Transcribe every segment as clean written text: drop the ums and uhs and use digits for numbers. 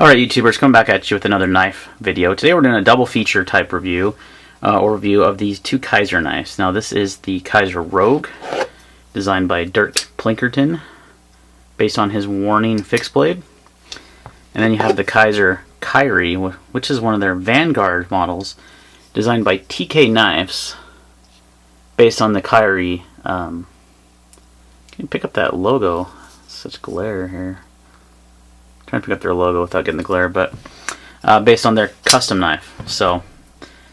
Alright YouTubers, coming back at you with another knife video. Today we're doing a double feature type review, or review of these two Kizer knives. Now this is the Kizer Rogue, designed by Dirk Pinkerton, based on his Warning fixed blade. And then you have the Kizer Kyre, which is one of their Vanguard models, designed by TK Knives, based on the Kyre. Can you pick up that logo? Such glare here. Trying to pick up their logo without getting the glare, but based on their custom knife. So,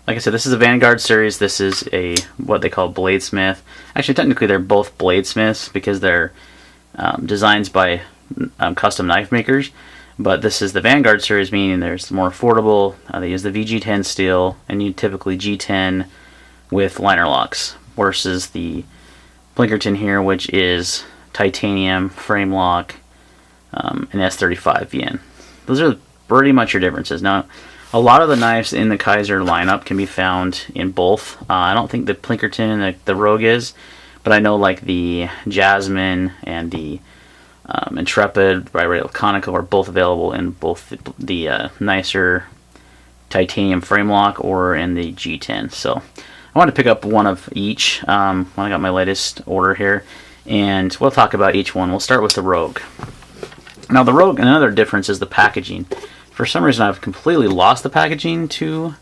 like I said, this is a Vanguard series. This is a what they call bladesmith. Actually, technically, they're both bladesmiths because they're designs by custom knife makers. But this is the Vanguard series, meaning there's more affordable. They use the VG10 steel, and you typically G10 with liner locks, versus the Pinkerton here, which is titanium frame lock. And S35 VN. Those are pretty much your differences. Now, a lot of the knives in the Kizer lineup can be found in both. I don't think the Pinkerton and the Rogue is, but I know like the Jasmine and the Intrepid by Radial Conical are both available in both the nicer titanium frame lock or in the G10. So I wanted to pick up one of each when I got my latest order here, and we'll talk about each one. We'll start with the Rogue. Now the Rogue, another difference is the packaging. For some reason I've completely lost the packaging to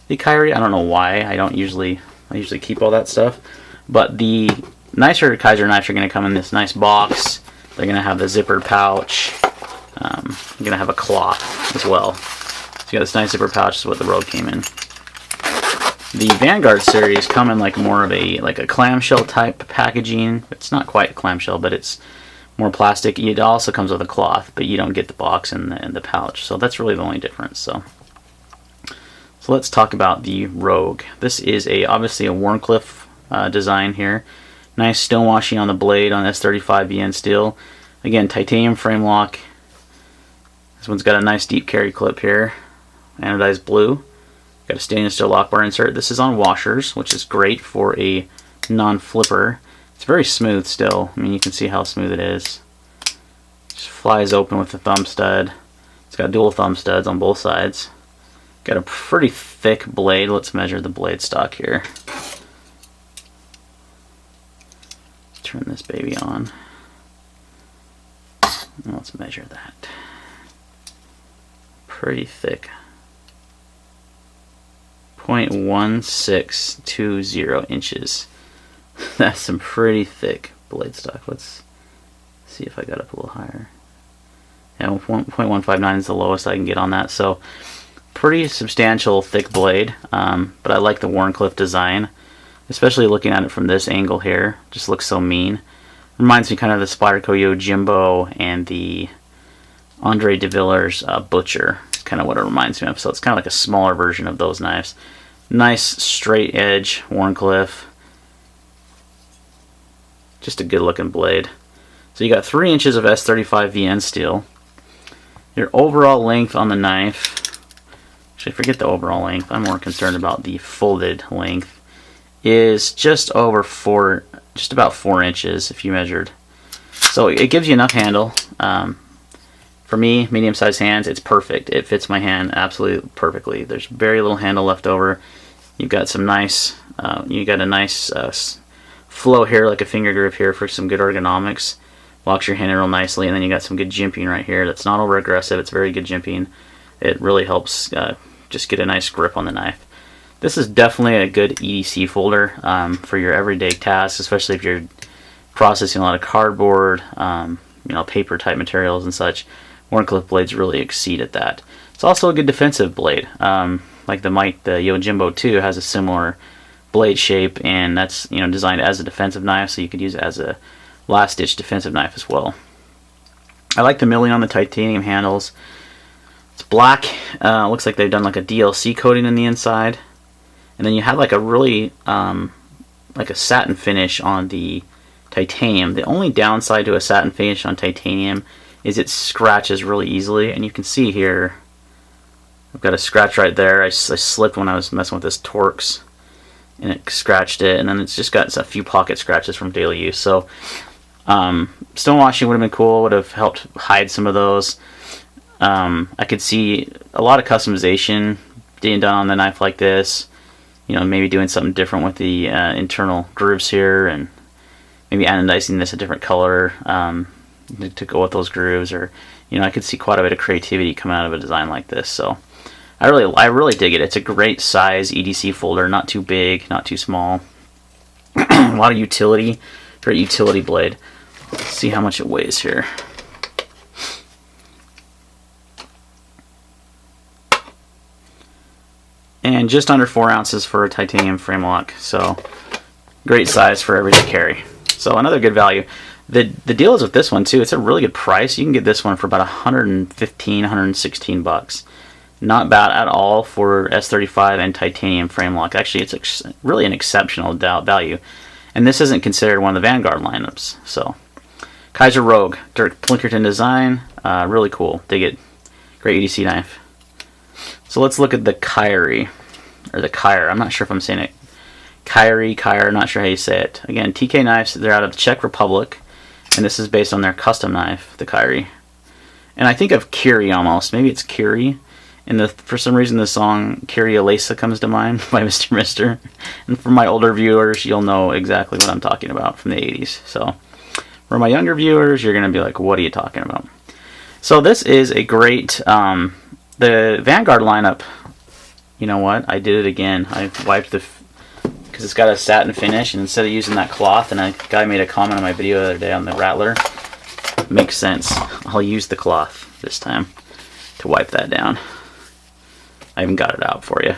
the Kyre. I don't know why. I usually keep all that stuff. But the nicer Kizer knives are going to come in this nice box. They're going to have the zippered pouch. You're going to have a cloth as well. So you got this nice zipper pouch. Is what the Rogue came in. The Vanguard series come in like more of a clamshell type packaging. It's not quite clamshell, but it's more plastic. It also comes with a cloth, but you don't get the box and the pouch. So that's really the only difference. So let's talk about the Rogue. This is obviously a Wharncliffe design here. Nice stonewashing on the blade on S35 VN steel. Again, titanium frame lock. This one's got a nice deep carry clip here. Anodized blue. Got a stainless steel lock bar insert. This is on washers, which is great for a non-flipper. It's very smooth still. I mean, you can see how smooth it is. Just flies open with the thumb stud. It's got dual thumb studs on both sides. Got a pretty thick blade. Let's measure the blade stock here. Turn this baby on. And let's measure that. Pretty thick. 0.1620 inches. That's some pretty thick blade stock. Let's see if I got up a little higher. Yeah, 1.159 is the lowest I can get on that. So pretty substantial thick blade. But I like the Wharncliffe design, especially looking at it from this angle here. Just looks so mean. Reminds me kind of the Spyderco Yojimbo and the Andre de Villers Butcher. It's kind of what it reminds me of. So it's kind of like a smaller version of those knives. Nice straight edge Wharncliffe. Just a good looking blade. So you got 3 inches of S35 VN steel. Your overall length on the knife, actually forget the overall length, I'm more concerned about the folded length, is just about 4 inches if you measured. So it gives you enough handle. For me, medium-sized hands, it's perfect. It fits my hand absolutely perfectly. There's very little handle left over. You've got some nice, flow here, like a finger grip here for some good ergonomics. Locks your hand in real nicely, and then you got some good jimping right here. That's not over aggressive. It's very good jimping. It really helps just get a nice grip on the knife. This is definitely a good EDC folder for your everyday tasks, especially if you're processing a lot of cardboard, paper type materials and such. Wharncliffe blades really exceed at that. It's also a good defensive blade. Like the Yojimbo 2 has a similar blade shape, and that's designed as a defensive knife, so you could use it as a last ditch defensive knife as well. I like the milling on the titanium handles. It's black. Looks like they've done like a DLC coating in the inside, and then you have like a really like a satin finish on the titanium. The only downside to a satin finish on titanium is it scratches really easily, and you can see here I've got a scratch right there. I slipped when I was messing with this Torx, and it scratched it, and then it's just got a few pocket scratches from daily use. So stonewashing would have been cool, would have helped hide some of those. I could see a lot of customization being done on the knife like this. You know, maybe doing something different with the internal grooves here, and maybe anodizing this a different color to go with those grooves, or you know, I could see quite a bit of creativity coming out of a design like this. So I really dig it. It's a great size EDC folder, not too big, not too small. A lot of utility, great utility blade. Let's see how much it weighs here. And just under 4 ounces for a titanium frame lock, so great size for everyday carry. So another good value. The deal is with this one too, it's a really good price. You can get this one for about 115, 116 bucks. Not bad at all for S35 and titanium frame lock. Actually, it's really an exceptional value. And this isn't considered one of the Vanguard lineups. So Kizer Rogue, Dirk Pinkerton design, really cool. Dig it. Great EDC knife. So let's look at the Kyre, or the Kyre. I'm not sure if I'm saying it Kyre, not sure how you say it. Again, TK knives, they're out of the Czech Republic, and this is based on their custom knife, the Kyre. And I think of Kyrie almost, maybe it's Kyrie. And for some reason the song Kyrie Elasa comes to mind by Mr. Mister. And for my older viewers, you'll know exactly what I'm talking about from the 80s. So for my younger viewers, you're going to be like, what are you talking about? So this is a great... the Vanguard lineup, you know what? I did it again. I wiped because it's got a satin finish, and instead of using that cloth, and a guy made a comment on my video the other day on the Rattler, makes sense. I'll use the cloth this time to wipe that down. I even got it out for you.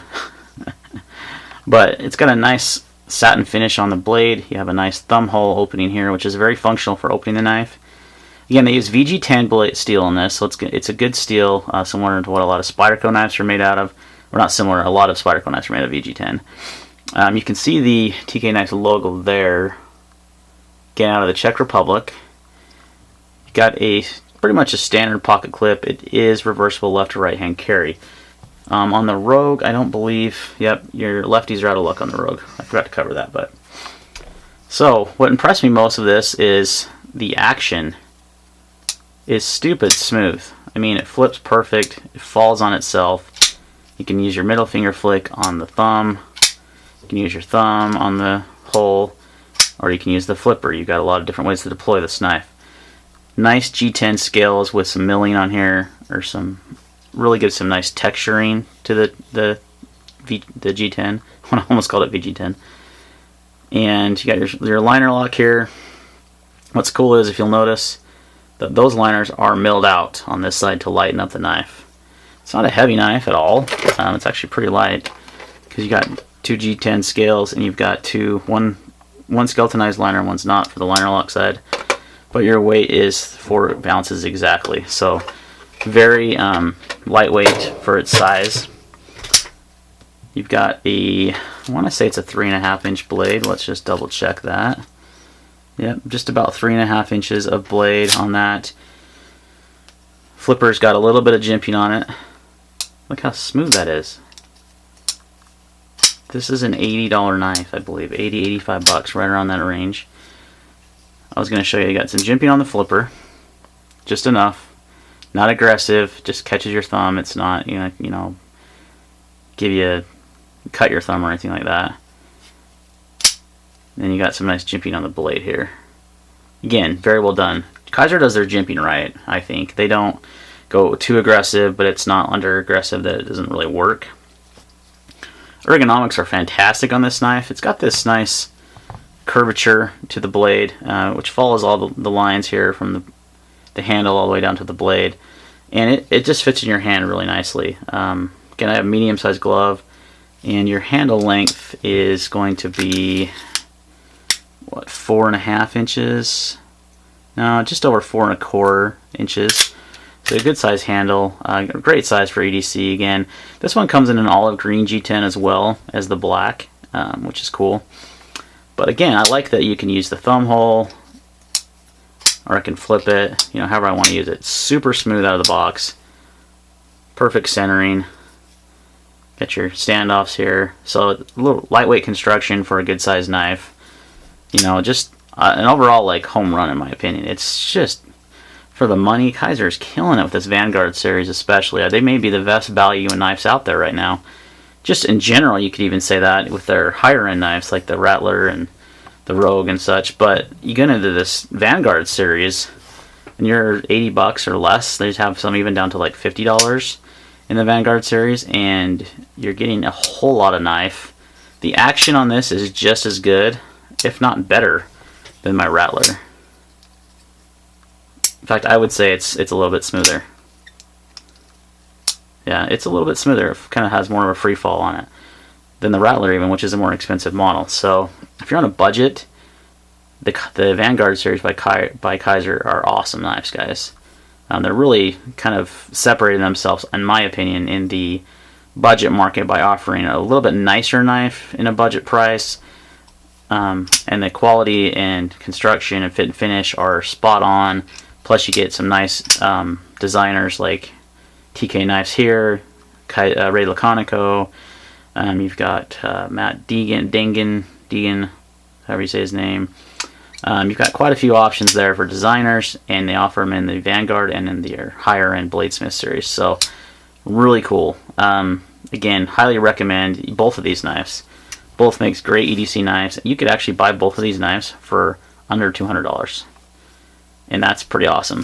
But it's got a nice satin finish on the blade. You have a nice thumb hole opening here, which is very functional for opening the knife. Again, they use VG10 blade steel in this, so it's a good steel, similar to what a lot of Spyderco knives are made out of. Or not similar, a lot of Spyderco knives are made of VG10. You can see the TK Knives logo there. Again, out of the Czech Republic. You got pretty much a standard pocket clip. It is reversible left to right hand carry. On the Rogue, I don't believe, yep, your lefties are out of luck on the Rogue. I forgot to cover that, but. So, what impressed me most of this is the action is stupid smooth. I mean, it flips perfect, it falls on itself. You can use your middle finger flick on the thumb, you can use your thumb on the hole, or you can use the flipper. You've got a lot of different ways to deploy this knife. Nice G10 scales with some milling on here, or some really gives some nice texturing to the G10. I almost called it VG10. And you got your liner lock here. What's cool is, if you'll notice, those liners are milled out on this side to lighten up the knife. It's not a heavy knife at all. It's actually pretty light, because you got two G10 scales, and you've got one skeletonized liner and one's not for the liner lock side. But your weight is 4 ounces exactly. So very lightweight for its size. You've got I want to say it's a 3.5 inch blade. Let's just double check that. Yep, just about 3.5 inches of blade on that. Flipper's got a little bit of jimping on it. Look how smooth that is. This is an $80 knife, I believe. 80, 85 bucks, right around that range. I was going to show you, got some jimping on the flipper. Just enough. Not aggressive, just catches your thumb. It's not, you know, cut your thumb or anything like that. Then you got some nice jimping on the blade here. Again, very well done. Kizer does their jimping right, I think. They don't go too aggressive, but it's not under aggressive that it doesn't really work. Ergonomics are fantastic on this knife. It's got this nice curvature to the blade, which follows all the lines here from the handle all the way down to the blade. And it just fits in your hand really nicely. Again, I have a medium-sized glove, and your handle length is going to be, what, 4.5 inches? No, just over 4.25 inches. So a good size handle, great size for EDC. Again, this one comes in an olive green G10 as well as the black, which is cool. But again, I like that you can use the thumb hole, or I can flip it, you know, however I want to use it. Super smooth out of the box, perfect centering. Got your standoffs here, so a little lightweight construction for a good size knife. You know, just an overall like home run in my opinion. It's just for the money, Kizer's killing it with this Vanguard series especially. They may be the best value in knives out there right now. Just in general, you could even say that with their higher end knives like the Rattler and the Rogue and such. But you get into this Vanguard series and you're 80 bucks or less. They have some even down to like $50 in the Vanguard series, and you're getting a whole lot of knife. The action on this is just as good, if not better, than my Rattler. In fact, I would say it's a little bit smoother. Yeah, it's a little bit smoother. It kind of has more of a free fall on it than the Rattler even, which is a more expensive model. So if you're on a budget, the Vanguard series by Kizer are awesome knives, guys. They're really kind of separating themselves, in my opinion, in the budget market by offering a little bit nicer knife in a budget price. And the quality and construction and fit and finish are spot on. Plus you get some nice designers like TK Knives here, Ray Laconico. You've got Matt Deegan, however you say his name. You've got quite a few options there for designers, and they offer them in the Vanguard and in their higher end Bladesmith series. So really cool. Again, highly recommend both of these knives. Both makes great EDC knives. You could actually buy both of these knives for under $200, and that's pretty awesome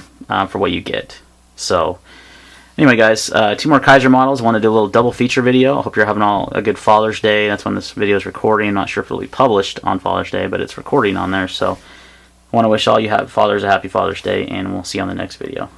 for what you get. So anyway, guys, two more Kizer models. I want to do a little double feature video. I hope you're having a good Father's Day. That's when this video is recording. I'm not sure if it'll be published on Father's Day, but it's recording on there. So I want to wish all you fathers a happy Father's Day, and we'll see you on the next video.